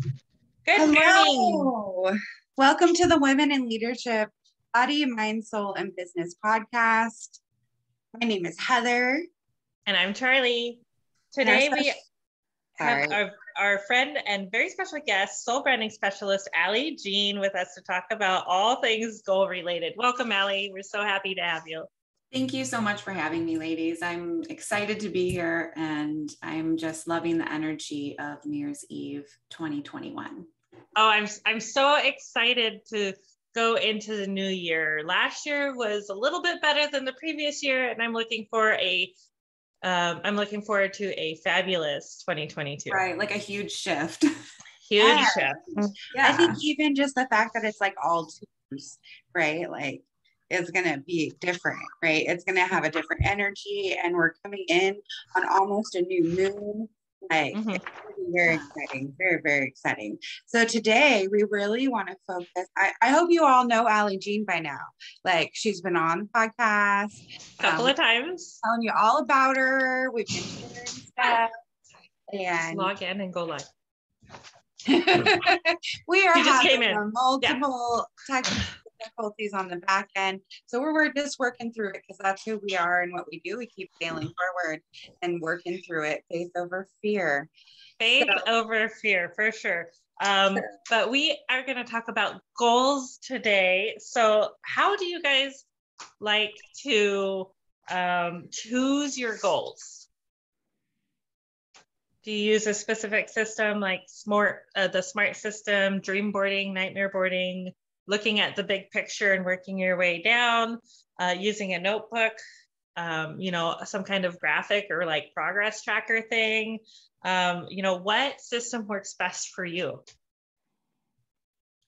Good morning. Hello. Welcome to the Women in Leadership Body, Mind, Soul, and Business podcast. My name is Heather. And I'm Charlie. Today we have our friend and very special guest, soul branding specialist, Allie Jean, with us to talk about all things goal related. Welcome, Allie. We're so happy to have you. Thank you so much for having me, ladies. I'm excited to be here, and I'm just loving the energy of New Year's Eve 2021. Oh, I'm so excited to go into the new year. Last year was a little bit better than the previous year, and I'm looking forward to a fabulous 2022. Right, like a huge shift. Huge shift. Yeah. I think even just the fact that it's like all twos, right? Like it's going to be different, right? It's going to have a different energy, and we're coming in on almost a new moon. Like it's very exciting, very, very exciting. So today we really want to focus. I hope you all know Allie Jean by now. Like she's been on the podcast a couple of times, telling you all about her. We've been sharing stuff, and just log in and go live. We are having multiple technical difficulties on the back end, so we're just working through it because that's who we are and what we do. We keep failing forward and working through it. Faith over fear. Over fear, for sure. But we are going to talk about goals today. So how do you guys like to choose your goals? Do you use a specific system like the SMART system, dream boarding, nightmare boarding, looking at the big picture and working your way down, using a notebook, some kind of graphic or like progress tracker thing? What system works best for you?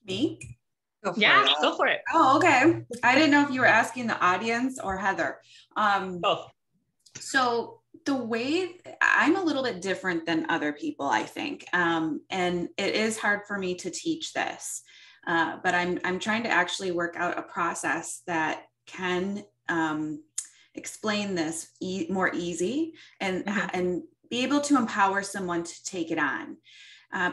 Me? Go for it. Oh, okay. I didn't know if you were asking the audience or Heather. Both. So the way I'm a little bit different than other people, I think. And it is hard for me to teach this. But I'm trying to actually work out a process that can explain this more easy and be able to empower someone to take it on.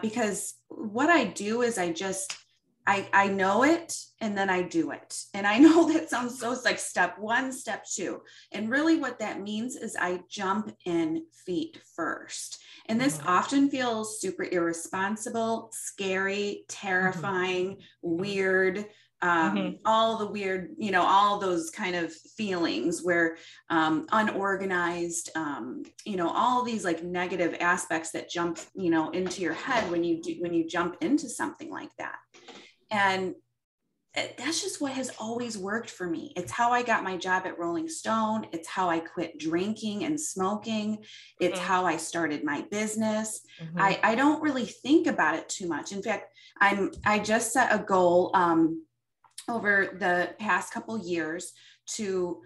Because what I do is I know it and then I do it. And I know that sounds so like step one, step two. And really what that means is I jump in feet first. And this often feels super irresponsible, scary, terrifying, weird, all the weird, all those kind of feelings where unorganized, all these like negative aspects that jump, into your head when you jump into something like that. And that's just what has always worked for me. It's how I got my job at Rolling Stone. It's how I quit drinking and smoking. It's how I started my business. I don't really think about it too much. In fact, I just set a goal over the past couple years to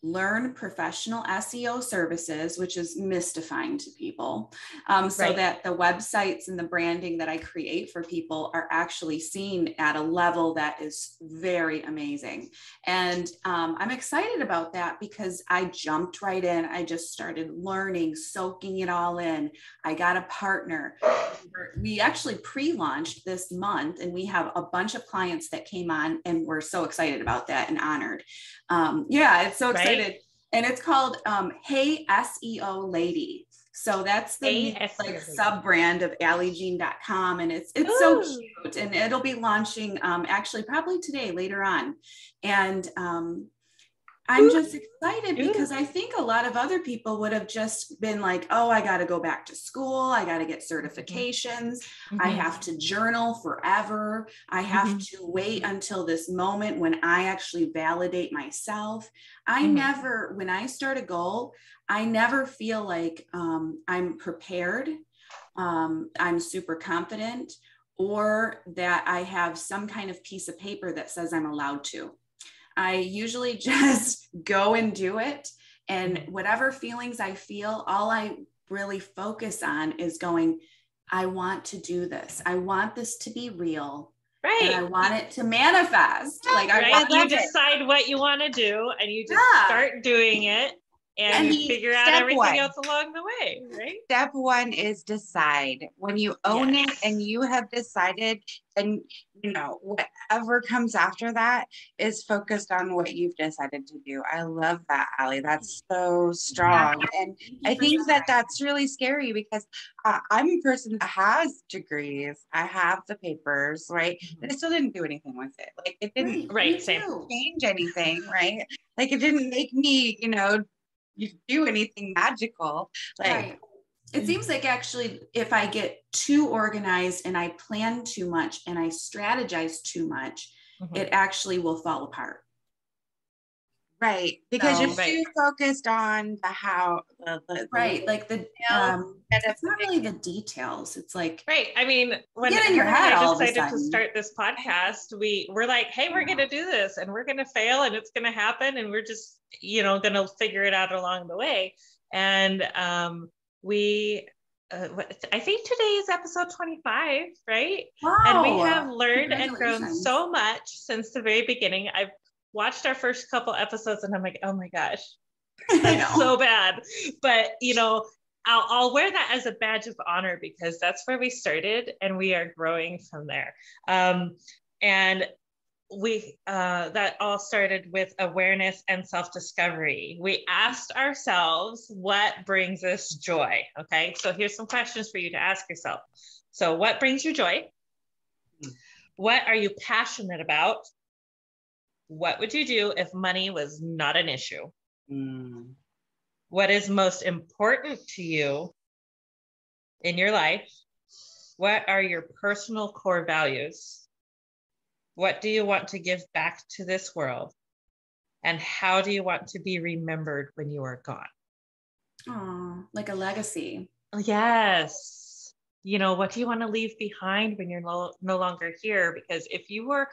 learn professional SEO services, which is mystifying to people, so that the websites and the branding that I create for people are actually seen at a level that is very amazing. And I'm excited about that because I jumped right in. I just started learning, soaking it all in. I got a partner. We actually pre-launched this month, and we have a bunch of clients that came on, and we're so excited about that and honored. It's so excited. And it's called Hey SEO Lady. So that's the sub-brand of alliejean.com. And it's so cute. And it'll be launching actually probably today, later on. And I'm just excited because I think a lot of other people would have just been like, oh, I got to go back to school. I got to get certifications. I have to journal forever. I have to wait until this moment when I actually validate myself. I never, when I start a goal, I never feel like I'm prepared. I'm super confident, or that I have some kind of piece of paper that says I'm allowed to. I usually just go and do it. And whatever feelings I feel, all I really focus on is going, I want to do this. I want this to be real. Right. And I want it to manifest. You decide what you want to do and you just start doing it. and you figure out everything else along the way, right? Step one is decide. When you own it and you have decided, and you know, whatever comes after that is focused on what you've decided to do. I love that, Allie. That's so strong. And I think that that's really scary because I'm a person that has degrees. I have the papers, right? But I still didn't do anything with it. Like it didn't change anything, right? Like it didn't make me, you know, you do anything magical. Like it seems like actually if I get too organized and I plan too much and I strategize too much, it actually will fall apart. Right, because you're too focused on the how, like the it's not really the details. It's like I mean, when in your head I decided to start this podcast, we're like, hey, we're gonna do this and we're gonna fail and it's gonna happen and we're just, you know, gonna figure it out along the way. And we I think today is episode 25, right? Wow. And we have learned and grown so much since the very beginning. I've watched our first couple episodes and I'm like, oh my gosh, that's so bad. But, you know, I'll wear that as a badge of honor because that's where we started and we are growing from there. And we that all started with awareness and self-discovery. We asked ourselves, what brings us joy? Okay, so here's some questions for you to ask yourself. So what brings you joy? What are you passionate about? What would you do if money was not an issue? What is most important to you in your life? What are your personal core values? What do you want to give back to this world? And how do you want to be remembered when you are gone? Oh, like a legacy. Yes. You know, what do you want to leave behind when you're no longer here? Because if you were,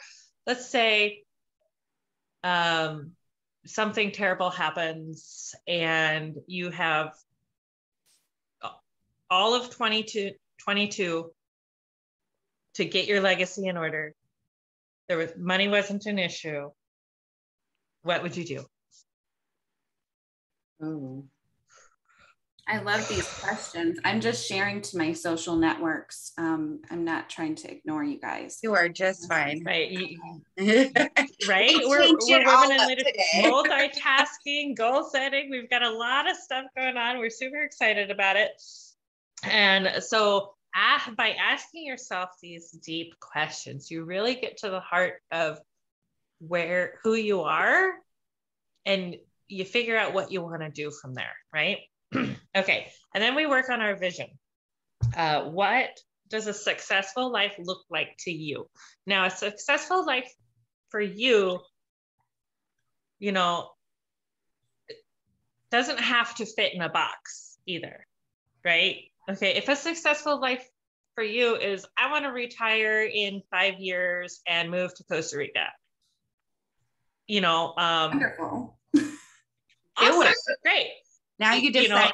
let's say, something terrible happens and you have all of 2022 to get your legacy in order. Money wasn't an issue. What would you do? I love these questions. I'm just sharing to my social networks. I'm not trying to ignore you guys. You are just fine. Right. Right. We're women in leadership, multitasking, goal setting. We've got a lot of stuff going on. We're super excited about it. And so by asking yourself these deep questions, you really get to the heart of who you are, and you figure out what you want to do from there, right? Okay, and then we work on our vision. What does a successful life look like to you? Now, a successful life for you, you know, doesn't have to fit in a box either, right? Okay, if a successful life for you is, I want to retire in 5 years and move to Costa Rica. You know, wonderful. Awesome, great. Now you decide.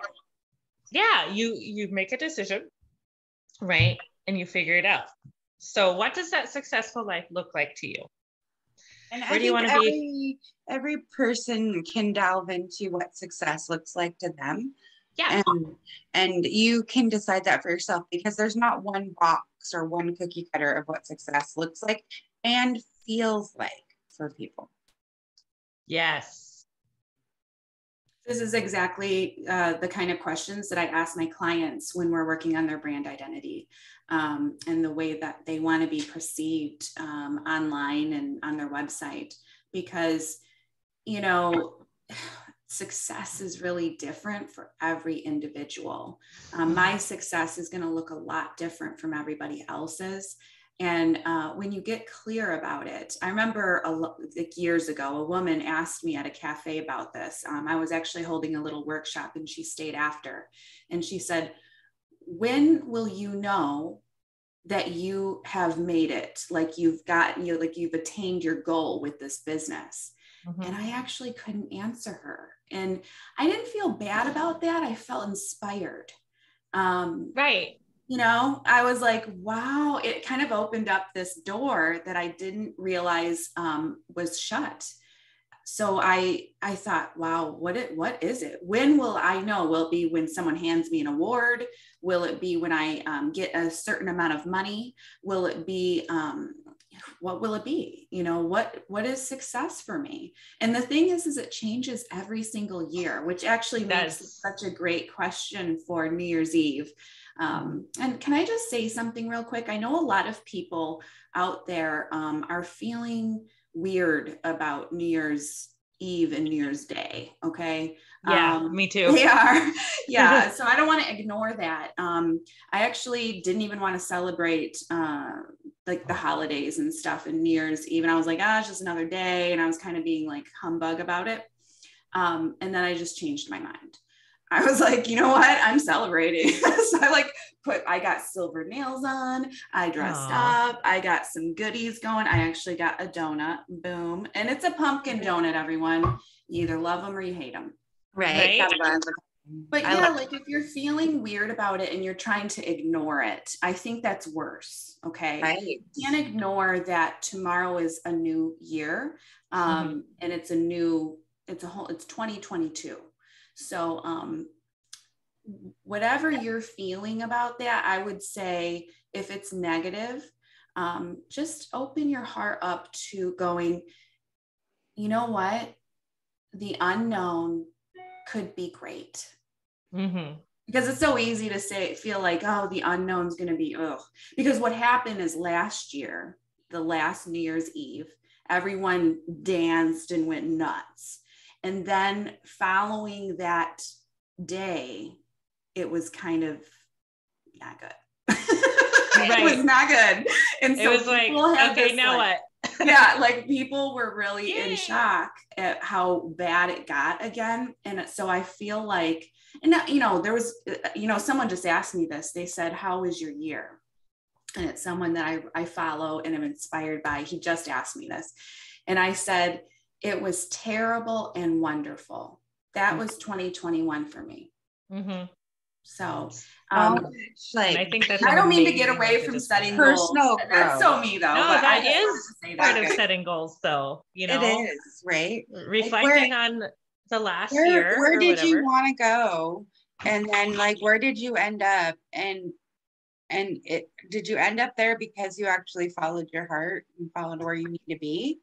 You make a decision, right? And you figure it out. So what does that successful life look like to you? And where do you want to be? Every person can delve into what success looks like to them. Yeah. And you can decide that for yourself because there's not one box or one cookie cutter of what success looks like and feels like for people. Yes. This is exactly the kind of questions that I ask my clients when we're working on their brand identity and the way that they want to be perceived online and on their website, because, you know, success is really different for every individual. My success is going to look a lot different from everybody else's. And when you get clear about it, I remember like years ago, a woman asked me at a cafe about this. I was actually holding a little workshop and she stayed after. And she said, when will you know that you have made it? Like you've attained your goal with this business. And I actually couldn't answer her. And I didn't feel bad about that. I felt inspired. Right. You know, I was like, wow, it kind of opened up this door that I didn't realize was shut. So I thought, wow, what is it? When will I know? Will it be when someone hands me an award? Will it be when I get a certain amount of money? Will it be, what will it be? You know, what is success for me? And the thing is it changes every single year, which actually makes it such a great question for New Year's Eve. And can I just say something real quick? I know a lot of people out there are feeling weird about New Year's Eve and New Year's Day. Okay. Yeah, me too. They are. Yeah. So I don't want to ignore that. I actually didn't even want to celebrate like the holidays and stuff and New Year's Eve. And I was like, it's just another day. And I was kind of being like humbug about it. And then I just changed my mind. I was like, you know what? I'm celebrating. So I got silver nails on. I dressed up. I got some goodies going. I actually got a donut. Boom. And it's a pumpkin donut, everyone. You either love them or you hate them. Right. But yeah, like if you're feeling weird about it and you're trying to ignore it, I think that's worse. Okay. Right. You can't ignore that tomorrow is a new year. And it's 2022. So whatever you're feeling about that, I would say if it's negative, just open your heart up to going, you know what? The unknown could be great. Because it's so easy to feel like, oh, the unknown's going to be, because what happened is last year, the last New Year's Eve, everyone danced and went nuts. And then following that day, it was kind of not good. It was not good. And so it was like, okay, now what? Yeah, like people were really in shock at how bad it got again. And so I feel like, and you know, there was, you know, someone just asked me this. They said, how was your year? And it's someone that I follow and am inspired by. He just asked me this. And I said, it was terrible and wonderful. That was 2021 for me. So I think that's I don't mean to get away from setting goals. That's so me though. No, but that is part of setting goals though. You know, it is, right? Reflecting on the last year. Where did you want to go? And then like, where did you end up? And did you end up there because you actually followed your heart and followed where you need to be?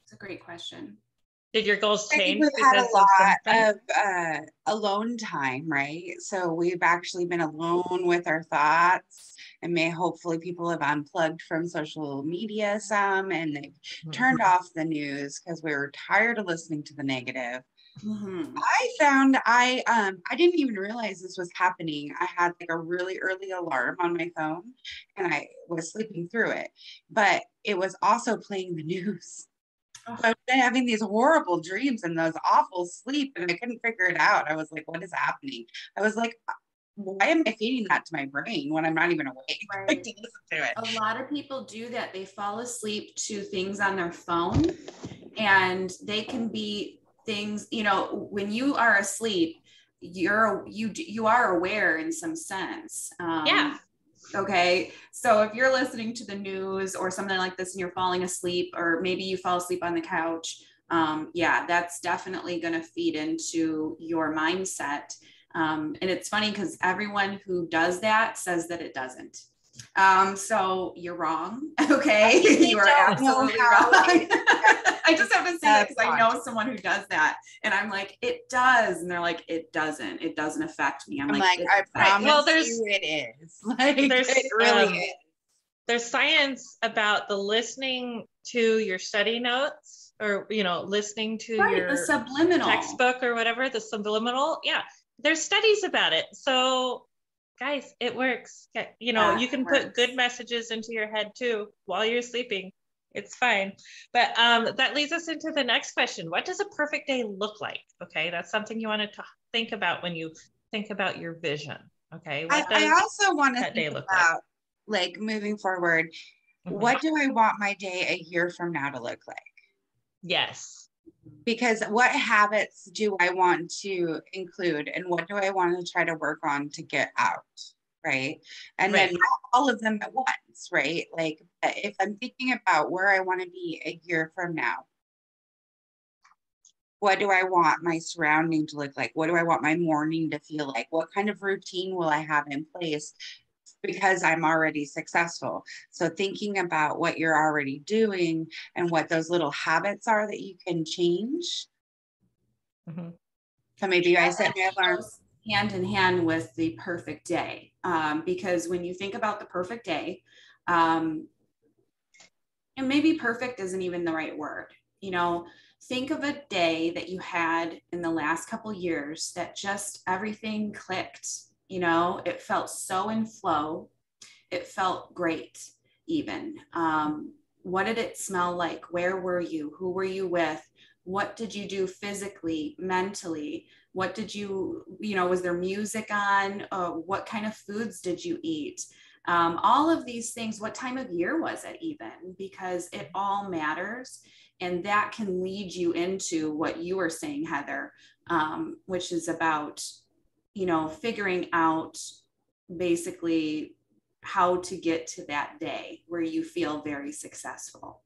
It's a great question. Did your goals change? We've had a lot of alone time, right? So we've actually been alone with our thoughts, and hopefully people have unplugged from social media some, and they've turned off the news because we were tired of listening to the negative. I found I didn't even realize this was happening. I had like a really early alarm on my phone, and I was sleeping through it, but it was also playing the news. So I've been having these horrible dreams and those awful sleep, and I couldn't figure it out. I was like, what is happening? I was like, why am I feeding that to my brain when I'm not even awake? Right. Like, to listen to it. A lot of people do that. They fall asleep to things on their phone, and they can be things, you know, when you are asleep, you are aware in some sense. Okay. So if you're listening to the news or something like this and you're falling asleep, or maybe you fall asleep on the couch, that's definitely going to feed into your mindset. And it's funny because everyone who does that says that it doesn't. So you're wrong. Okay. You are absolutely wrong. I just have to say that because I know someone who does that, and I'm like, it does. And they're like, it doesn't affect me. I'm like, I promise you it is. Like, it really is. There's science about the listening to your study notes, or, you know, listening to your the subliminal textbook or whatever, the subliminal. Yeah. There's studies about it. So guys, it works. You know, you can put good messages into your head too while you're sleeping. It's fine. But that leads us into the next question. What does a perfect day look like? Okay, that's something you want to think about when you think about your vision. Okay, I also want to think about like moving forward. What do I want my day a year from now to look like? Yes. Because what habits do I want to include, and what do I want to try to work on to get out? Right. And then not all of them at once, right? Like if I'm thinking about where I want to be a year from now, what do I want my surrounding to look like? What do I want my morning to feel like? What kind of routine will I have in place? Because I'm already successful. So thinking about what you're already doing and what those little habits are that you can change. Mm-hmm. So maybe I set my alarm. Hand in hand with the perfect day. Because when you think about the perfect day, and maybe perfect isn't even the right word, you know, think of a day that you had in the last couple years that just everything clicked, you know, it felt so in flow. It felt great even. What did it smell like? Where were you? Who were you with? What did you do physically, mentally? What did you know, was there music on? What kind of foods did you eat? All of these things, what time of year was it even? Because it all matters. And that can lead you into what you were saying, Heather, which is about, you know, figuring out basically how to get to that day where you feel very successful.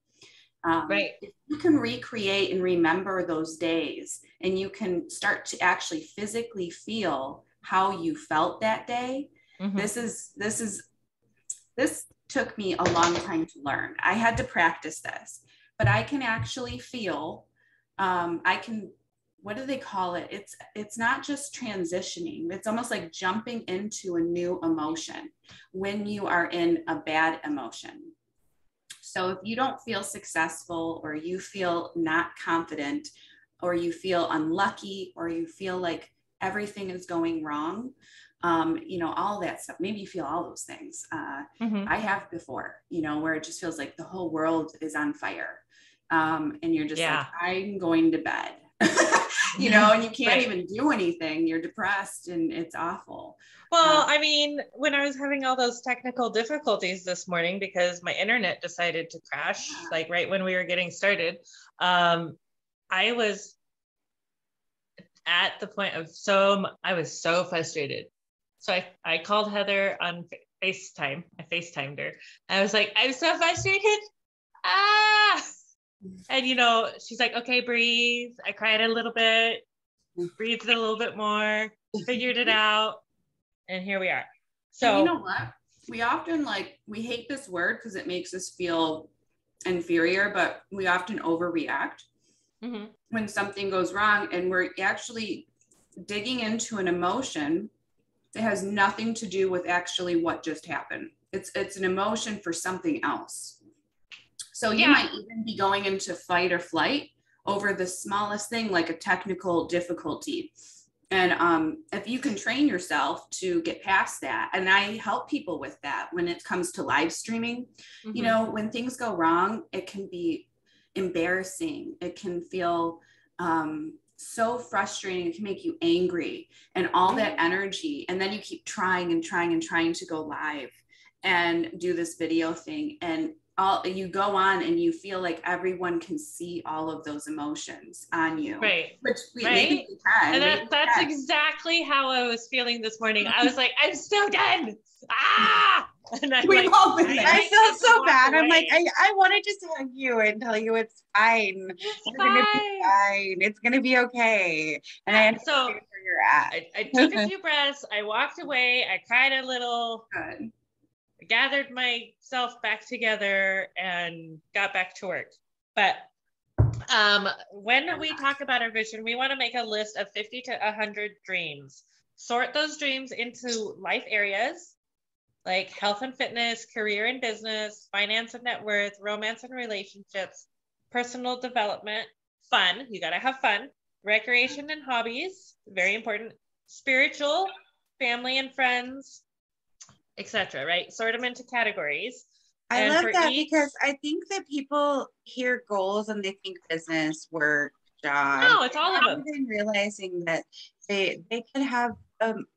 Right. If you can recreate and remember those days, and you can start to actually physically feel how you felt that day, Mm-hmm. this took me a long time to learn. I had to practice this, but I can actually feel, what do they call it? It's not just transitioning. It's almost like jumping into a new emotion when you are in a bad emotion. So if you don't feel successful, or you feel not confident, or you feel unlucky, or you feel like everything is going wrong, you know, all that stuff, maybe you feel all those things. Mm-hmm. I have before, you know, where it just feels like the whole world is on fire. And you're just like, I'm going to bed. You know, and you can't even do anything. You're depressed and it's awful. Well, I mean, when I was having all those technical difficulties this morning because my internet decided to crash, like right when we were getting started, I was at the point of I was so frustrated. So I called Heather on FaceTime. I FaceTimed her. I was like, I'm so frustrated. And, you know, she's like, okay, breathe. I cried a little bit, breathed a little bit more, figured it out. And here we are. So, and you know what? We often we hate this word because it makes us feel inferior, but we often overreact when something goes wrong. And we're actually digging into an emotion that has nothing to do with actually what just happened. It's an emotion for something else. So you might even be going into fight or flight over the smallest thing, like a technical difficulty. And if you can train yourself to get past that, and I help people with that when it comes to live streaming, you know, when things go wrong, it can be embarrassing. It can feel so frustrating. It can make you angry and all that energy. And then you keep trying and trying and trying to go live and do this video thing. And you go on and you feel like everyone can see all of those emotions on you. Right. Which maybe we can. And that's exactly how I was feeling this morning. I was like, I'm so done. And I'm I feel so bad. I'm like, I want to just hug you and tell you it's fine. It's gonna be fine. It's gonna be okay. And I understand where you're at. I took a few breaths. I walked away. I cried a little. Good. Gathered myself back together and got back to work. But when we talk about our vision, we want to make a list of 50 to 100 dreams. Sort those dreams into life areas like health and fitness, career and business, finance and net worth, romance and relationships, personal development, fun. You got to have fun. Recreation and hobbies, very important. Spiritual, family and friends, etc. Right? Sort them into categories. I love that because I think that people hear goals and they think business, work, job. No, it's all of them. Even realizing that they could have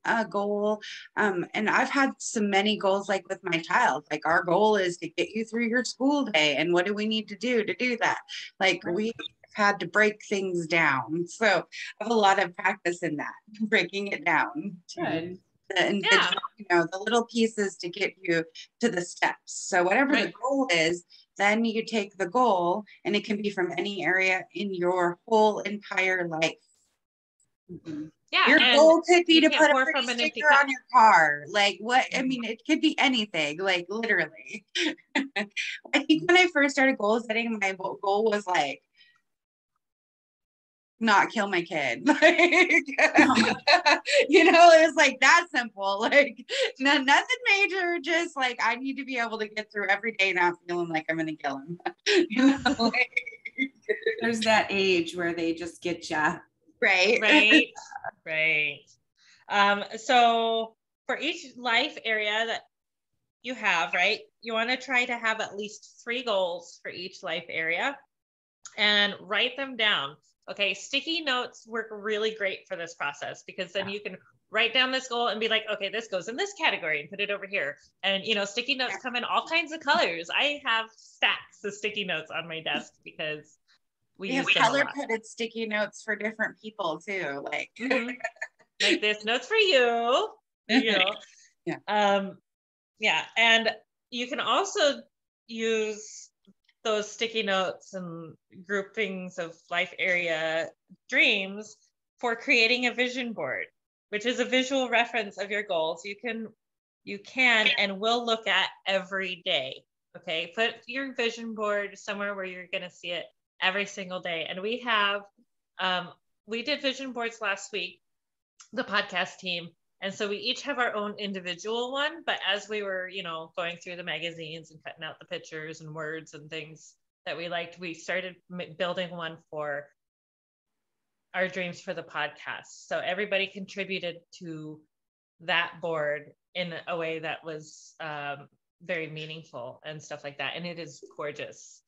a goal. And I've had many goals, like with my child, like our goal is to get you through your school day. And what do we need to do that? Like we had to break things down. So I have a lot of practice in that, breaking it down. Good. the individual, the little pieces to get you to the steps. So whatever the goal is, then you take the goal, and it can be from any area in your whole entire life. Mm-hmm. Yeah, your goal could be to put a pretty sticker on your car. Like what? I mean, it could be anything, like literally. I think when I first started goal setting, my goal was like, not kill my kid. Like, it was like that simple. Like nothing major, just like I need to be able to get through every day not feeling like I'm gonna kill him. There's that age where they just get you. Right. So for each life area that you have, right, you want to try to have at least 3 goals for each life area and write them down. Okay, sticky notes work really great for this process, because then you can write down this goal and be like, okay, this goes in this category and put it over here. And, sticky notes come in all kinds of colors. I have stacks of sticky notes on my desk because we have color-coded sticky notes for different people too. Like, like this note's for you, Yeah. And you can also use those sticky notes and groupings of life area dreams for creating a vision board, which is a visual reference of your goals. You can and will look at every day. Okay. Put your vision board somewhere where you're going to see it every single day. And we have, we did vision boards last week, the podcast team. And so we each have our own individual one, but as we were, going through the magazines and cutting out the pictures and words and things that we liked, we started building one for our dreams for the podcast. So everybody contributed to that board in a way that was very meaningful and stuff like that. And it is gorgeous.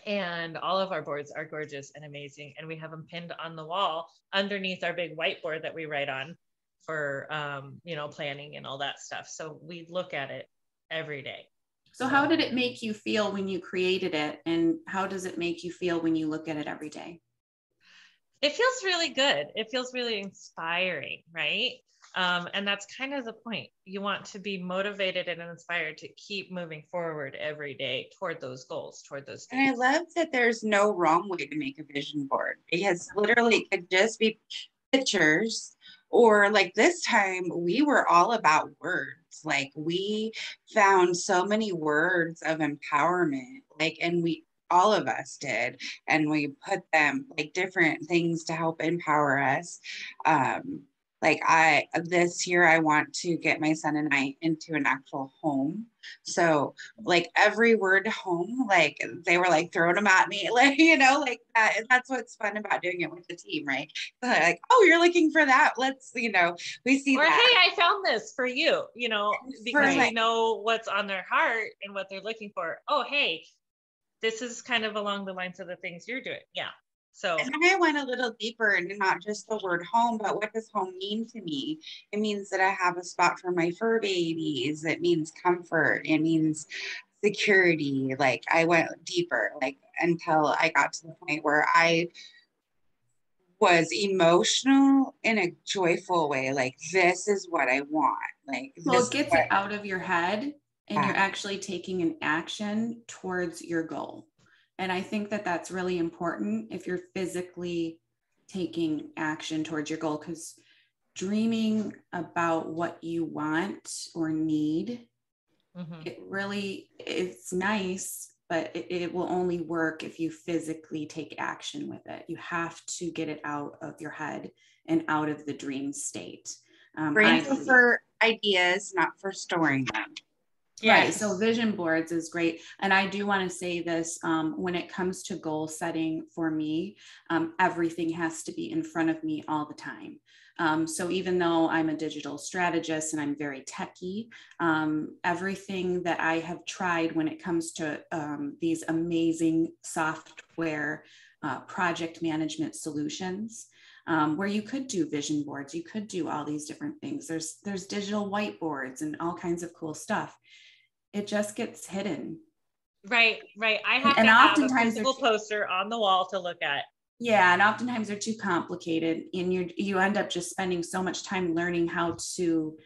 And all of our boards are gorgeous and amazing. And we have them pinned on the wall underneath our big whiteboard that we write on for, planning and all that stuff. So we look at it every day. So how did it make you feel when you created it? And how does it make you feel when you look at it every day? It feels really good. It feels really inspiring, right? And that's kind of the point. You want to be motivated and inspired to keep moving forward every day toward those goals, toward those dreams. And I love that there's no wrong way to make a vision board, because literally it could just be pictures, or like this time we were all about words. Like we found so many words of empowerment, and all of us did, and we put them like different things to help empower us. This year I want to get my son and I into an actual home. So like every word home, like they were like throwing them at me, like, like that. And that's what's fun about doing it with the team, right? So like, oh, you're looking for that. Let's, we see or, that. Hey, I found this for you, because we know what's on their heart and what they're looking for. Oh, hey, this is kind of along the lines of the things you're doing. Yeah. So and then I went a little deeper into not just the word home, but what does home mean to me? It means that I have a spot for my fur babies. It means comfort. It means security. Like I went deeper, like until I got to the point where I was emotional in a joyful way. Like, this is what I want. Like, well, it gets it out of your head, and you're actually taking an action towards your goal. And I think that that's really important if you're physically taking action towards your goal, because dreaming about what you want or need, it's nice, but it will only work if you physically take action with it. You have to get it out of your head and out of the dream state. Brains are for ideas, not for storing them. Yes. Right. So vision boards is great. And I do want to say this, when it comes to goal setting for me, everything has to be in front of me all the time. So even though I'm a digital strategist and I'm very techie, everything that I have tried when it comes to these amazing software project management solutions, where you could do vision boards, you could do all these different things. There's digital whiteboards and all kinds of cool stuff. It just gets hidden. Right. I have to have a physical poster on the wall to look at Yeah, and oftentimes they're too complicated, and you end up just spending so much time learning how to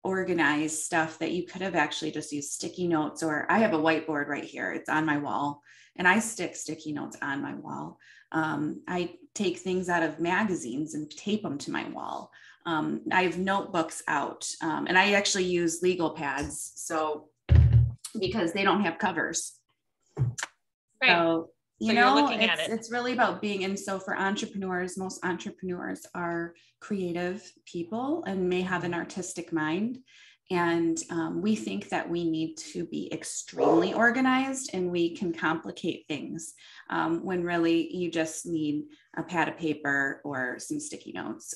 organize stuff that you could have actually just used sticky notes. Or I have a whiteboard right here, it's on my wall, and I stick sticky notes on my wall. I take things out of magazines and tape them to my wall. I have notebooks out, and I actually use legal pads, so because they don't have covers. Right. So So you're looking at it. It's really about being, and so for entrepreneurs, most entrepreneurs are creative people and may have an artistic mind. And we think that we need to be extremely organized, and we can complicate things when really you just need a pad of paper or some sticky notes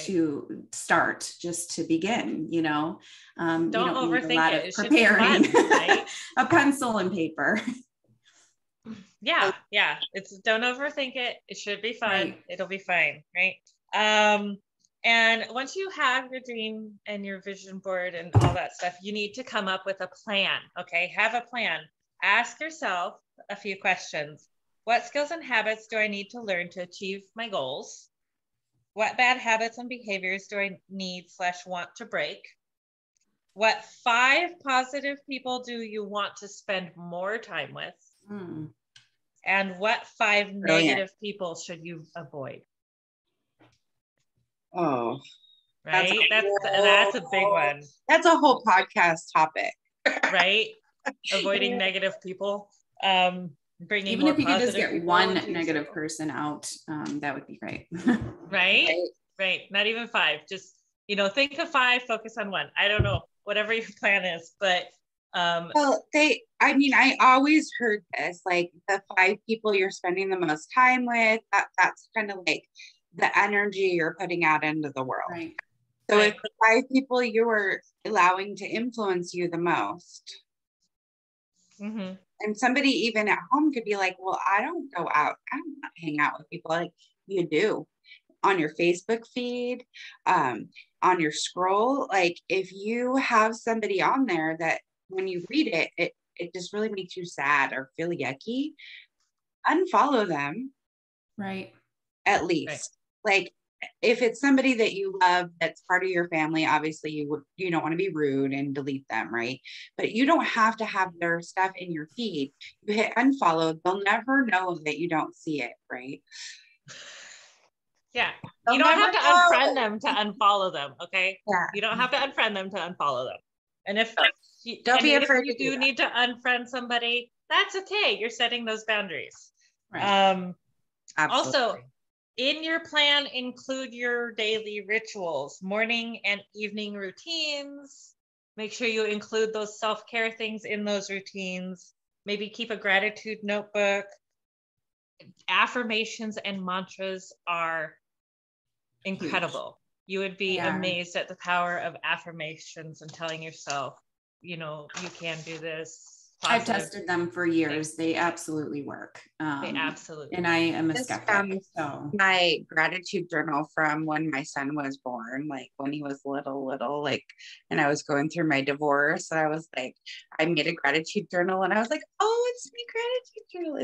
to start, just to begin, you know. Don't overthink need a lot it. of It should be preparing. fun, right? A pencil and paper. Yeah. Don't overthink it. It should be fun. Right. It'll be fine, right? And once you have your dream and your vision board and all that stuff, you need to come up with a plan. Okay, have a plan. Ask yourself a few questions. What skills and habits do I need to learn to achieve my goals? What bad habits and behaviors do I need/want to break? What 5 positive people do you want to spend more time with? And what 5 negative people should you avoid? Oh, right. That's a big one. That's a whole podcast topic. Right. Avoiding negative people. Bringing even more if you could just get one negative circle. person out, that would be great. Right. Not even 5. Just, think of 5, focus on 1. I don't know, whatever your plan is, but well, I always heard this, like the 5 people you're spending the most time with, that's kind of like the energy you're putting out into the world. Right. So if the 5 people you were allowing to influence you the most, and somebody even at home could be like, well, I don't go out, I don't hang out with people. Like, you do on your Facebook feed, on your scroll. Like, if you have somebody on there that when you read it, it just really makes you sad or feel yucky, unfollow them. Right. At least. Right. Like, if it's somebody that you love, that's part of your family, obviously you don't want to be rude and delete them, right? But you don't have to have their stuff in your feed. You hit unfollow, they'll never know that you don't see it, right? Yeah. You don't have to unfriend them to unfollow them, okay? Yeah. You don't have to unfriend them to unfollow them. And if don't be afraid if you do need to unfriend somebody, that's okay. You're setting those boundaries. Right. Also, in your plan, include your daily rituals, morning and evening routines. Make sure you include those self-care things in those routines. Maybe keep a gratitude notebook. Affirmations and mantras are incredible. You would be amazed at the power of affirmations and telling yourself, you can do this. I've tested them for years. They absolutely work. They absolutely. And I am a skeptic. So my gratitude journal from when my son was born, like when he was little, like, and I was going through my divorce, and I was like, I made a gratitude journal, and I was like, oh, it's my gratitude journal.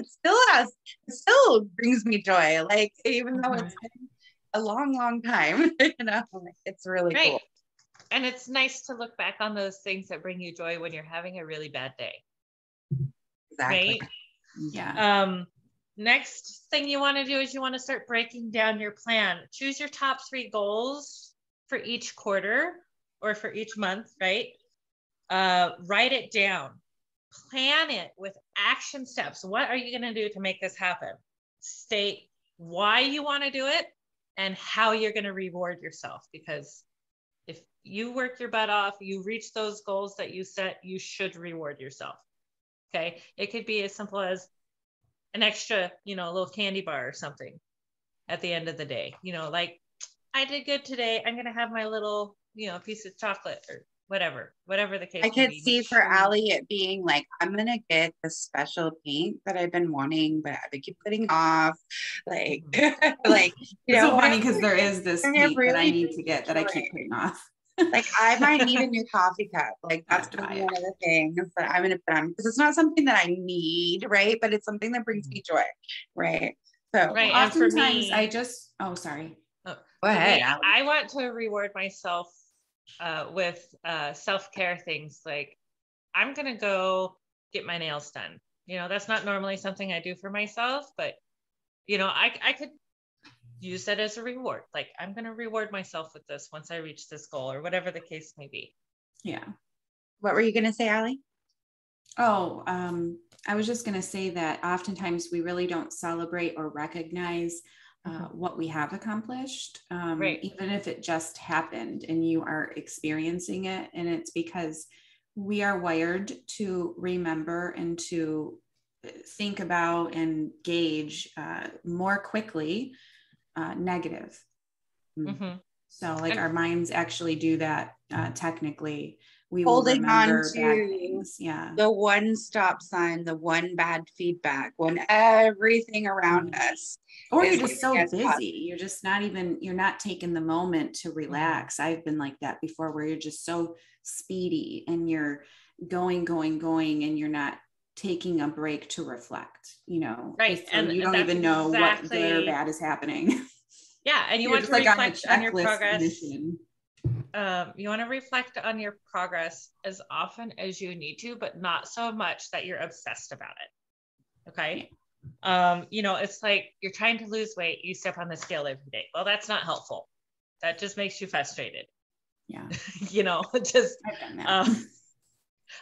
It still brings me joy. Like, even though it's been a long time, it's really cool. And it's nice to look back on those things that bring you joy when you're having a really bad day. Exactly. Right? Yeah. Next thing you want to do is you want to start breaking down your plan. Choose your top 3 goals for each quarter or for each month, right? Write it down. Plan it with action steps. What are you going to do to make this happen? State why you want to do it and how you're going to reward yourself. Because if you work your butt off, you reach those goals that you set, you should reward yourself. Okay. It could be as simple as an extra, little candy bar or something at the end of the day. Like, I did good today. I'm going to have my little, piece of chocolate or whatever the case. I could see for Allie it being like, I'm going to get the special paint that I've been wanting, but I've been keep putting off. Like, it's so funny because there is this paint that I need to get that I keep putting off. Like I might need a new coffee cup. Like that's Have to buy one of the things that I'm going to put on because it's not something that I need, right? But it's something that brings me joy, right? So Right. And for oftentimes me, I just, oh, sorry. go ahead. I want to reward myself with self-care things. Like I'm going to go get my nails done. You know, that's not normally something I do for myself, but you know, I could use that as a reward. Like I'm going to reward myself with this once I reach this goal or whatever the case may be. Yeah. What were you going to say, Allie? Oh, I was just going to say that oftentimes we really don't celebrate or recognize what we have accomplished, Right. even if it just happened and you are experiencing it. And it's because we are wired to remember and to think about and gauge more quickly negative. Mm-hmm. So like our minds actually do that technically. We will Holding on remember to bad things. Yeah. the one stop sign, the one bad feedback when everything around us. Or is you're just so busy. tough. You're just not even, you're not taking the moment to relax. I've been like that before where you're just so speedy and you're going, and you're not taking a break to reflect, you know. Right. So you don't even know what good or bad is happening. Yeah. And you You're want to like reflect on your checklist progress. mission. You want to reflect on your progress as often as you need to, but not so much that you're obsessed about it. Okay. Yeah. You know, it's like you're trying to lose weight, you step on the scale every day. Well, that's not helpful. That just makes you frustrated. Yeah. You know, just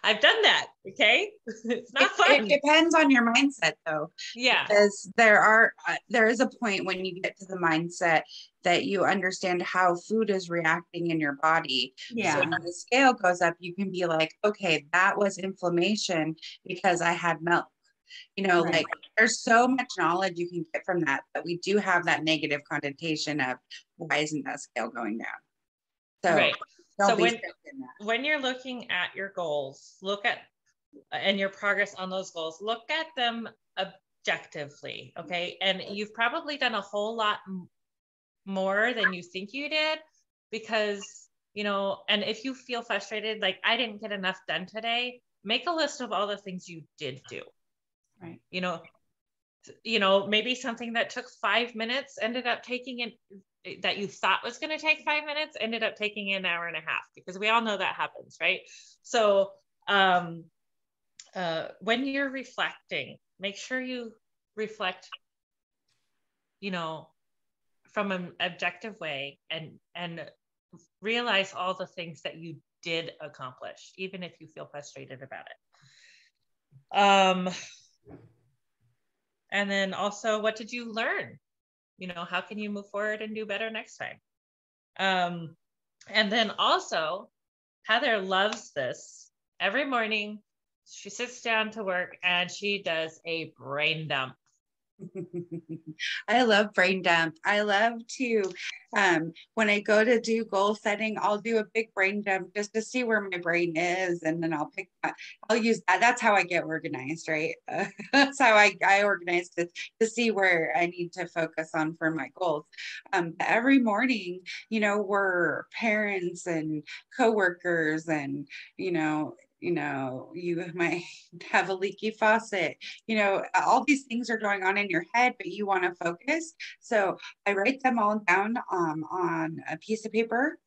I've done that. Okay. It's not fun. It depends on your mindset though. Yeah. Because there is a point when you get to the mindset that you understand how food is reacting in your body. Yeah. So when the scale goes up, you can be like, okay, that was inflammation because I had milk. You know, Right. like there's so much knowledge you can get from that, but we do have that negative connotation of why isn't that scale going down? So right. don't So be stuck in that. when you're looking at your goals, look at and your progress on those goals, look at them objectively. Okay. And you've probably done a whole lot more than you think you did because, you know, and if you feel frustrated, like I didn't get enough done today, make a list of all the things you did do. Right. You know, maybe something that took 5 minutes ended up taking in that you thought was going to take 5 minutes ended up taking an hour and a half, because we all know that happens, right? So when you're reflecting, make sure you reflect, you know, from an objective way and realize all the things that you did accomplish, even if you feel frustrated about it. And then also, what did you learn? You know, how can you move forward and do better next time? And then also, Heather loves this. Every morning, she sits down to work and she does a brain dump. I love brain dump. I love to, when I go to do goal setting, I'll do a big brain dump just to see where my brain is. And then I'll use that. That's how I get organized, right? That's how I organize to see where I need to focus on for my goals. Every morning, you know, we're parents and coworkers and, you might have a leaky faucet, all these things are going on in your head, but you want to focus. So I write them all down on a piece of paper.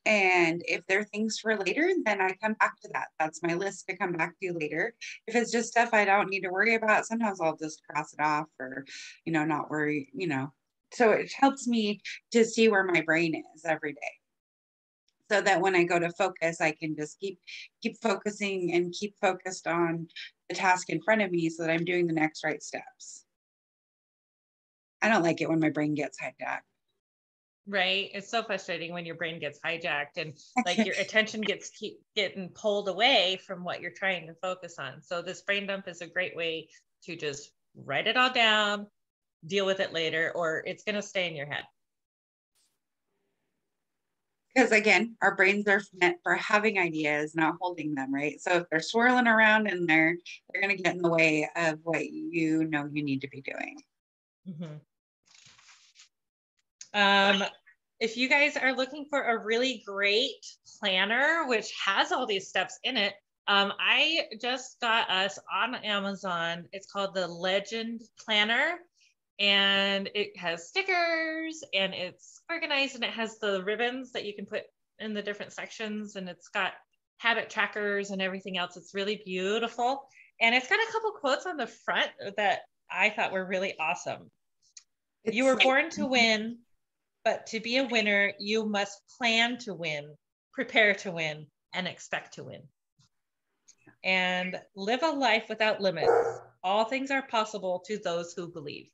And if there are things for later, then I come back to that. That's my list to come back to later. If it's just stuff I don't need to worry about, sometimes I'll just cross it off or, not worry, So it helps me to see where my brain is every day, so that when I go to focus, I can just keep focusing and keep focused on the task in front of me so that I'm doing the next right steps. I don't like it when my brain gets hijacked. Right. It's so frustrating when your brain gets hijacked and like your attention keep getting pulled away from what you're trying to focus on. So this brain dump is a great way to just write it all down, deal with it later, or it's going to stay in your head. Because again, our brains are meant for having ideas, not holding them, right? So if they're swirling around in there, they're going to get in the way of what you know you need to be doing. Mm-hmm. if you guys are looking for a really great planner, which has all these steps in it, I just got us on Amazon. It's called the Legend Planner, and it has stickers and it's organized, and it has the ribbons that you can put in the different sections, and it's got habit trackers and everything else. It's really beautiful. And it's got a couple quotes on the front that I thought were really awesome. You were born to win, but to be a winner, you must plan to win, prepare to win, and expect to win. And live a life without limits. All things are possible to those who believe.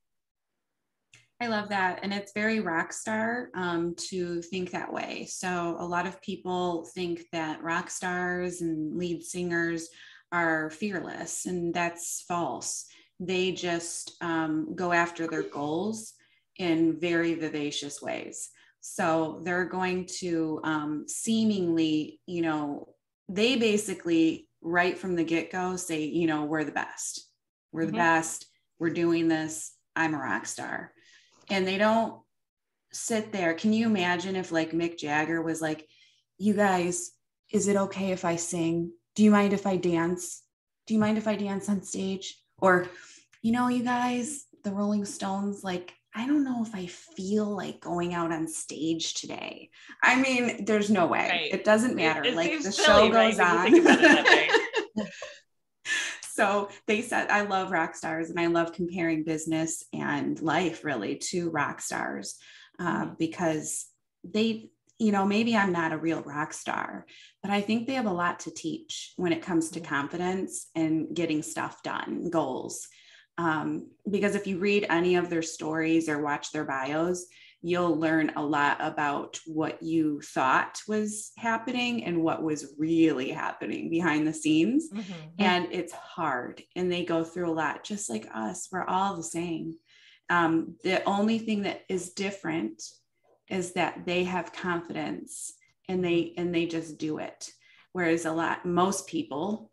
I love that. And it's very rock star to think that way. So a lot of people think that rock stars and lead singers are fearless, and that's false. They just go after their goals in very vivacious ways. So they're going to seemingly, you know, they basically right from the get-go say, you know, we're the best. We're the best. We're doing this. I'm a rock star. And they don't sit there. Can you imagine if like Mick Jagger was like, you guys, is it okay if I sing? Do you mind if I dance? Do you mind if I dance on stage? Or, you know, you guys, the Rolling Stones, like, I don't know if I feel like going out on stage today. I mean, there's no way. Right. It doesn't matter. It like the silly, show goes on. So they said, I love rock stars, and I love comparing business and life really to rock stars because they, you know, maybe I'm not a real rock star, but I think they have a lot to teach when it comes to confidence and getting stuff done, goals. Because if you read any of their stories or watch their bios, you'll learn a lot about what you thought was happening and what was really happening behind the scenes. And it's hard, and they go through a lot, just like us. We're all the same. The only thing that is different is that they have confidence and they just do it. Whereas most people,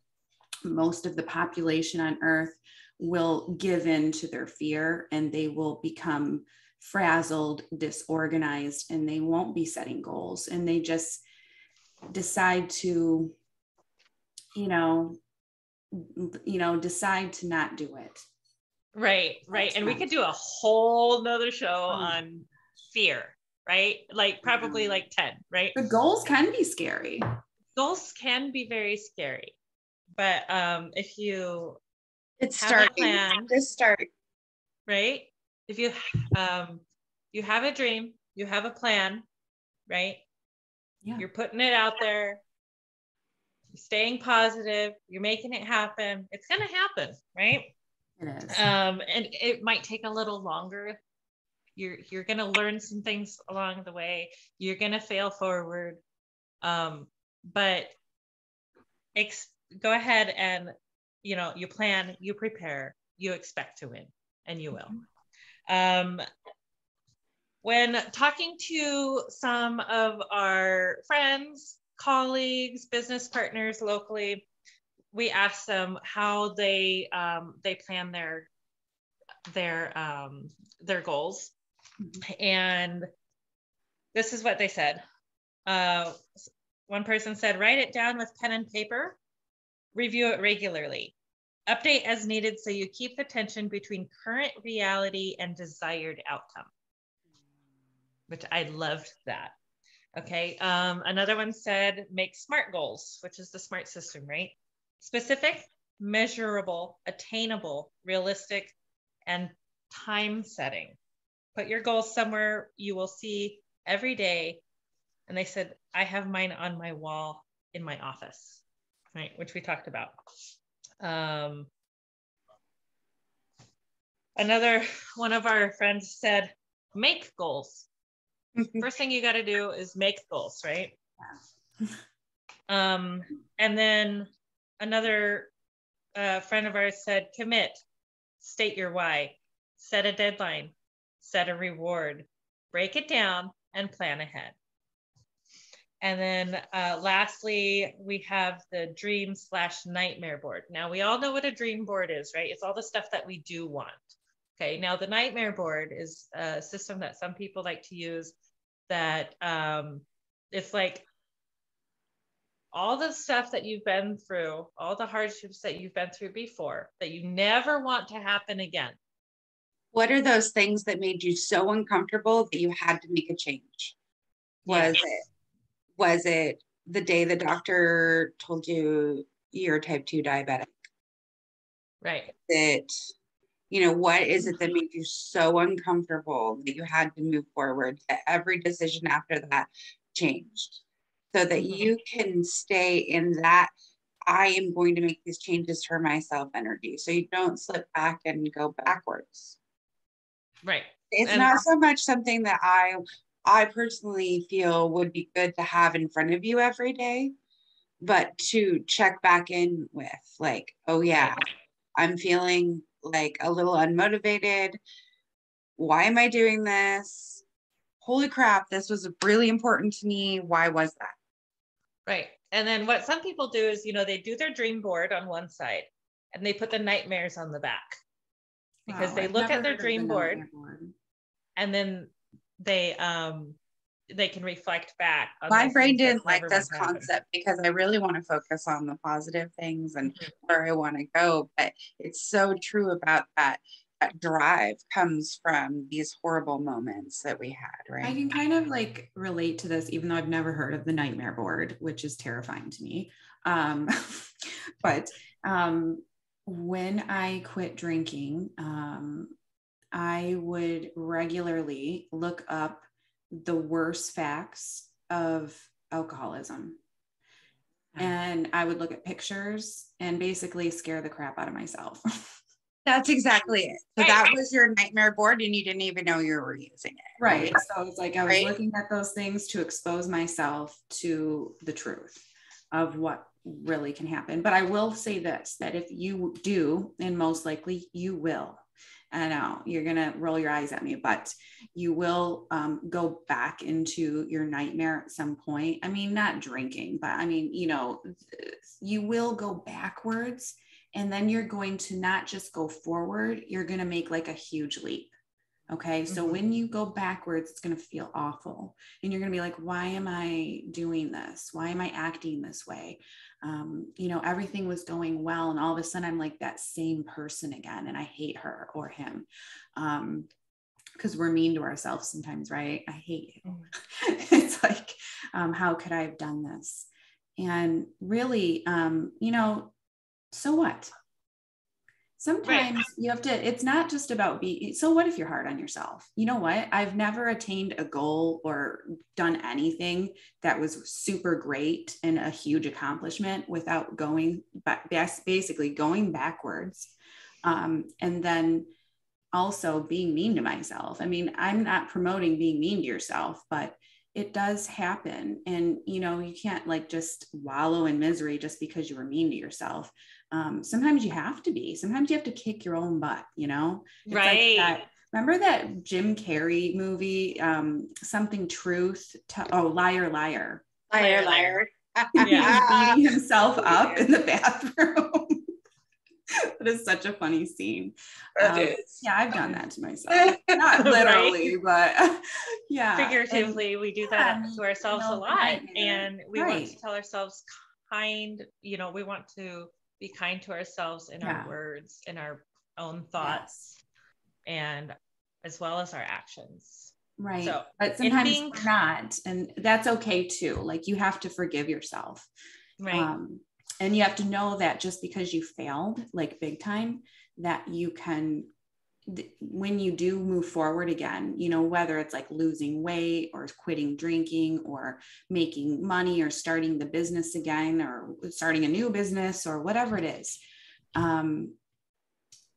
most of the population on earth will give in to their fear, and they will become frazzled, disorganized, and they won't be setting goals, and they just decide to, decide to not do it. Right. And we could do a whole nother show on fear, right? Like probably like 10, right? The goals can be scary. Goals can be very scary, but if you have a plan, just start, right? If you you have a dream, you have a plan, right? Yeah. You're putting it out there, you're staying positive, you're making it happen. It's going to happen, right? It is. And it might take a little longer. You're going to learn some things along the way. You're going to fail forward. But go ahead and, you plan, you prepare, you expect to win, and you will. When talking to some of our friends, colleagues, business partners locally, we asked them how they plan their goals, and this is what they said. One person said, write it down with pen and paper, review it regularly, update as needed so you keep the tension between current reality and desired outcome. Which I loved that. Okay. Another one said, make SMART goals, which is the SMART system, right? Specific, measurable, attainable, realistic, and time setting. Put your goals somewhere you will see every day. And they said, I have mine on my wall in my office, right? Which we talked about. Another one of our friends said, make goals. First thing you got to do is make goals, right? And then another friend of ours said, commit, state your why, set a deadline, set a reward, break it down, and plan ahead. And then lastly, we have the dream/nightmare board. Now, we all know what a dream board is, right? It's all the stuff that we do want. Okay, now the nightmare board is a system that some people like to use that it's like all the stuff that you've been through, all the hardships that you've been through before, that you never want to happen again. What are those things that made you so uncomfortable that you had to make a change? Was it the day the doctor told you you're type 2 diabetic? Right. What is it that made you so uncomfortable that you had to move forward, that every decision after that changed, so that you can stay in that I am going to make these changes for myself energy, so you don't slip back and go backwards. Right. It's not so much something that I personally feel would be good to have in front of you every day, but to check back in with, like, oh yeah, I'm feeling like a little unmotivated. Why am I doing this? Holy crap, this was really important to me. Why was that? Right. And then what some people do is, they do their dream board on one side and they put the nightmares on the back, because they look at their dream board and then they can reflect back on my brain didn't like this concept because I really want to focus on the positive things and where I want to go, but it's so true about that drive comes from these horrible moments that we had, right? I can kind of like relate to this, even though I've never heard of the nightmare board, which is terrifying to me. But when I quit drinking, I would regularly look up the worst facts of alcoholism. And I would look at pictures and basically scare the crap out of myself. That's exactly it. So that was your nightmare board and you didn't even know you were using it. Right. So it's like I was looking at those things to expose myself to the truth of what really can happen. But I will say this, that if you do, and most likely you will, I know you're going to roll your eyes at me, but you will go back into your nightmare at some point. I mean, not drinking, but I mean, you will go backwards, and then you're going to not just go forward, you're going to make like a huge leap. Okay. So when you go backwards, it's going to feel awful. And you're going to be like, why am I doing this? Why am I acting this way? Everything was going well. And all of a sudden I'm like that same person again. And I hate her or him. Because we're mean to ourselves sometimes, right? I hate you. It's like, how could I have done this? And really, so what? Sometimes you have to, it's not just about so what if you're hard on yourself? You know what? I've never attained a goal or done anything that was super great and a huge accomplishment without going back, basically going backwards. And then also being mean to myself. I mean, I'm not promoting being mean to yourself, but it does happen. And, you can't like just wallow in misery just because you were mean to yourself. Sometimes you have to be, sometimes you have to kick your own butt, It's right. Like remember that Jim Carrey movie, Something Truth, Liar, Liar. Liar, liar. He was beating himself up in the bathroom. That is such a funny scene. Yeah, I've done that to myself. Not literally, but figuratively, we do that to ourselves a lot. And we want to tell ourselves kind, we want to be kind to ourselves in our words, in our own thoughts, and as well as our actions. Right. So, but sometimes we're not, and that's okay too. Like you have to forgive yourself. Right. And you have to know that just because you failed, like big time, that you can, when you do move forward again, whether it's like losing weight or quitting drinking or making money or starting the business again or starting a new business or whatever it is,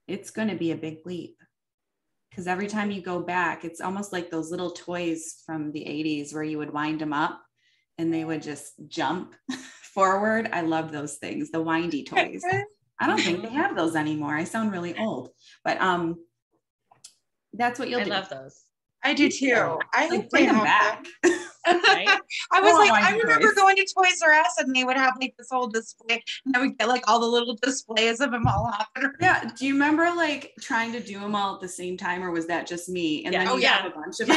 it's going to be a big leap. Because every time you go back, it's almost like those little toys from the 80s where you would wind them up and they would just jump forward. I love those things, the windy toys. I don't think they have those anymore. I sound really old, but that's what you'll do. I love those. I do too. I like bring them back. Right? I remember going to Toys R Us and they would have like this whole display and I would get like all the little displays of them all happening. Yeah. Do you remember like trying to do them all at the same time, or was that just me? And then you have a bunch of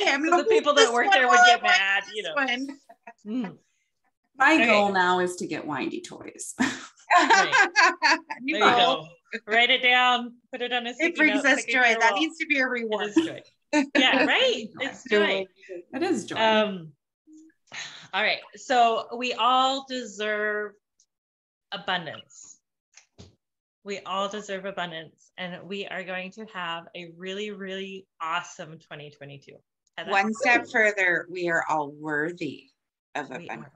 okay, I'm So gonna the people that work there would get mad, you know. My Okay. goal now is to get windy toys. Right. There you go. Write it down, put it on a sticky It brings note, us stick it joy. to your That wall. needs to be a reward. It is joy. Yeah, right. It's joy. It is joy. All right. So we all deserve abundance. We all deserve abundance, and we are going to have a really, really awesome 2022. Heather? One step further, we are all worthy of abundance.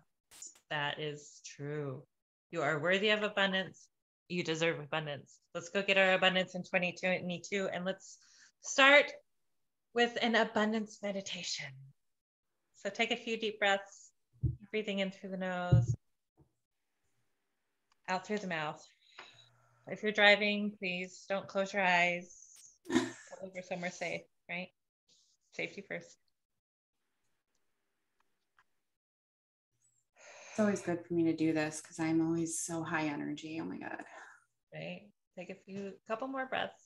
That is true. You are worthy of abundance. You deserve abundance. Let's go get our abundance in 2022, and let's start with an abundance meditation. So take a few deep breaths, breathing in through the nose, out through the mouth. If you're driving, please don't close your eyes. Go over somewhere safe, right? Safety first. It's always good for me to do this because I'm always so high energy. Oh my God. Right. Take a couple more breaths.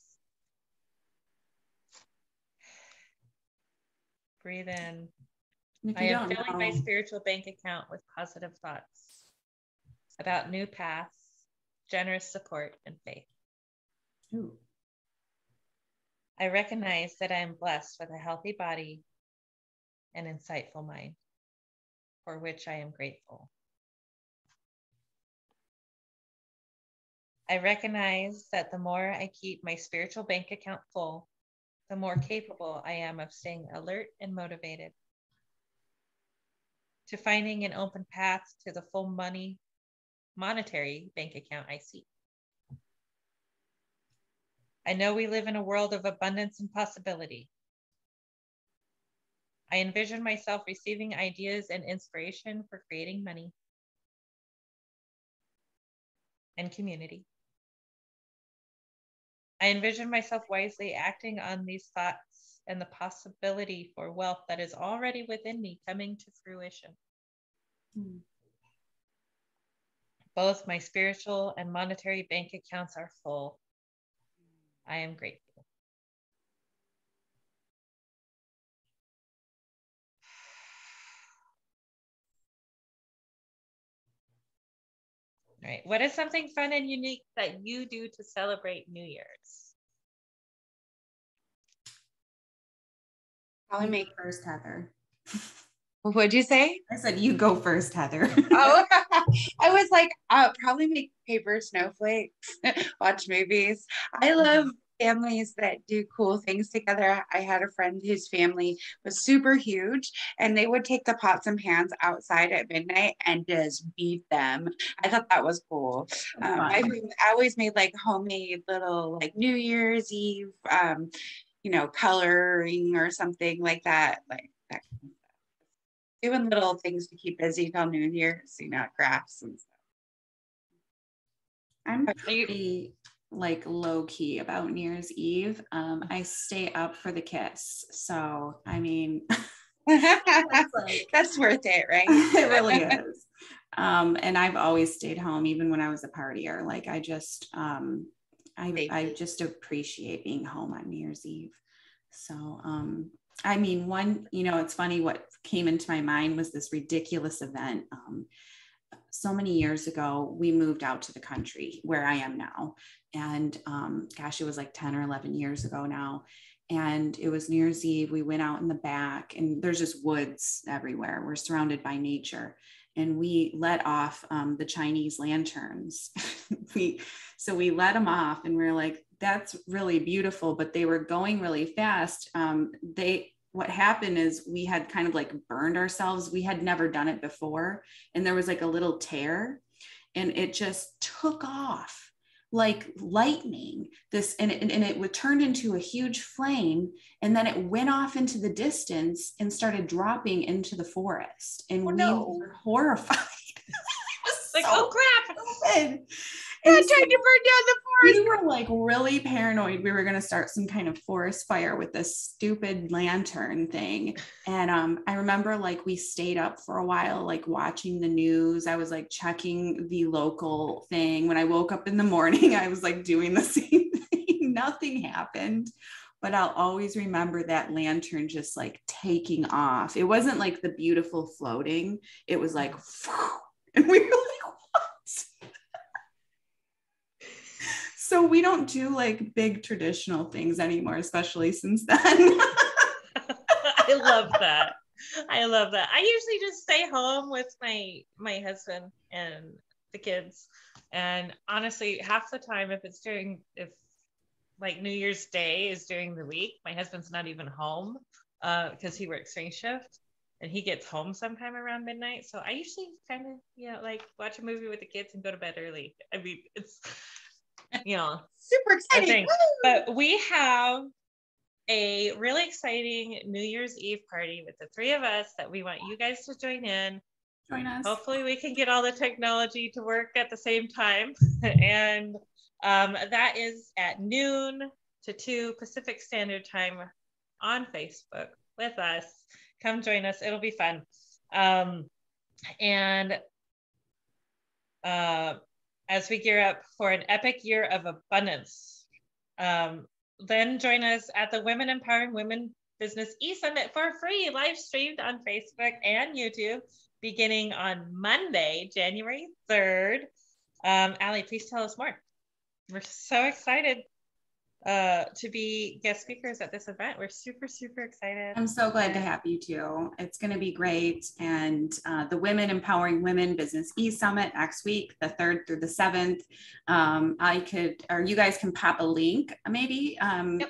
Breathe in. I am filling my spiritual bank account with positive thoughts about new paths, generous support, and faith. Ooh. I recognize that I am blessed with a healthy body and insightful mind, for which I am grateful. I recognize that the more I keep my spiritual bank account full, the more capable I am of staying alert and motivated to finding an open path to the full monetary bank account I seek. I know we live in a world of abundance and possibility. I envision myself receiving ideas and inspiration for creating money and community. I envision myself wisely acting on these thoughts and the possibility for wealth that is already within me coming to fruition. Both my spiritual and monetary bank accounts are full. I am grateful. All right. What is something fun and unique that you do to celebrate New Year's? Probably make first, Heather. What'd you say? I said you go first, Heather. Oh, I was like, I'll probably make paper snowflakes, watch movies. I love families that do cool things together. I had a friend whose family was super huge, and they would take the pots and pans outside at midnight and just beat them. I thought that was cool. I always made like homemade little like New Year's Eve, coloring or something like that, like that kind of stuff. Doing little things to keep busy till New Year's, crafts and stuff. I'm pretty like low key about New Year's Eve. I stay up for the kiss. So, I mean, that's worth it, right? It really is. And I've always stayed home, even when I was a partier. Like I just appreciate being home on New Year's Eve. So, I mean, it's funny, what came into my mind was this ridiculous event. So many years ago, we moved out to the country where I am now. And it was like 10 or 11 years ago now. And it was New Year's Eve. We went out in the back and there's just woods everywhere. We're surrounded by nature. And we let off the Chinese lanterns. we let them off and we were like, that's really beautiful, but they were going really fast. What happened is we had kind of like burned ourselves. We had never done it before. And there was like a little tear and it just took off like lightning. And it turned into a huge flame. And then it went off into the distance and started dropping into the forest. And we were horrified. Like, oh crap. I tried to burn down the forest. We were like really paranoid. We were going to start some kind of forest fire with this stupid lantern thing. And I remember like we stayed up for a while, like watching the news. I was like checking the local thing. When I woke up in the morning, I was like doing the same thing. Nothing happened. but I'll always remember that lantern just like taking off. It wasn't like the beautiful floating. It was like, and we were like, what? So we don't do like big traditional things anymore, especially since then. I love that. I love that. I usually just stay home with my husband and the kids. And honestly, half the time, if like New Year's Day is during the week, my husband's not even home because he works swing shift and he gets home sometime around midnight. So I usually kind of, like watch a movie with the kids and go to bed early. I mean, it's, super exciting. But we have a really exciting New Year's Eve party with the three of us that we want you guys to join in. Join us. Hopefully we can get all the technology to work at the same time. And that is at noon to 2 Pacific Standard Time on Facebook with us. Come join us. It'll be fun. And as we gear up for an epic year of abundance, then join us at the Women Empowering Women Business E-Summit for free, live streamed on Facebook and YouTube, beginning on Monday, January 3rd. Allie, please tell us more. We're so excited to be guest speakers at this event. We're super, super excited. I'm so glad to have you too. It's going to be great. And the Women Empowering Women Business E-Summit next week, the 3rd through the 7th. You guys can pop a link maybe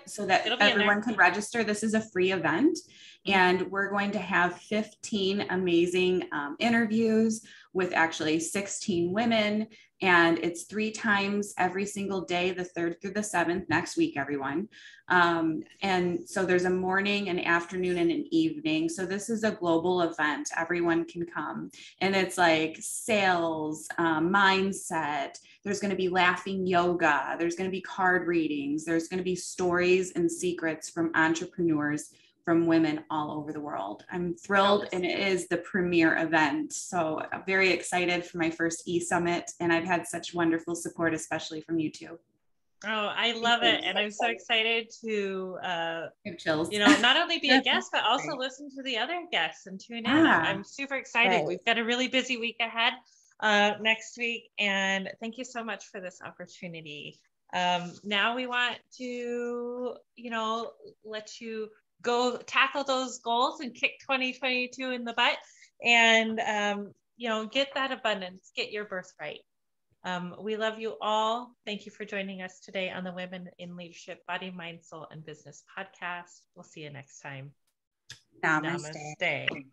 so that everyone can register. This is a free event. And we're going to have 15 amazing interviews with actually 16 women. And it's 3 times every single day, the 3rd through the 7th, next week, everyone. And so there's a morning, an afternoon, and an evening. So this is a global event. Everyone can come. And it's like sales, mindset. There's going to be laughing yoga. There's going to be card readings. There's going to be stories and secrets from entrepreneurs, from women all over the world. I'm thrilled, and it is the premier event. So I'm very excited for my first E-Summit, and I've had such wonderful support, especially from you two. Oh, I love it. And I'm so excited to, chills. not only be a guest, but also listen to the other guests and tune in. I'm super excited. Right. We've got a really busy week ahead next week. And thank you so much for this opportunity. Now we want to, let you go tackle those goals and kick 2022 in the butt and, get that abundance, get your birthright. We love you all. Thank you for joining us today on the Women in Leadership, Body, Mind, Soul, and Business podcast. We'll see you next time. Namaste. Namaste.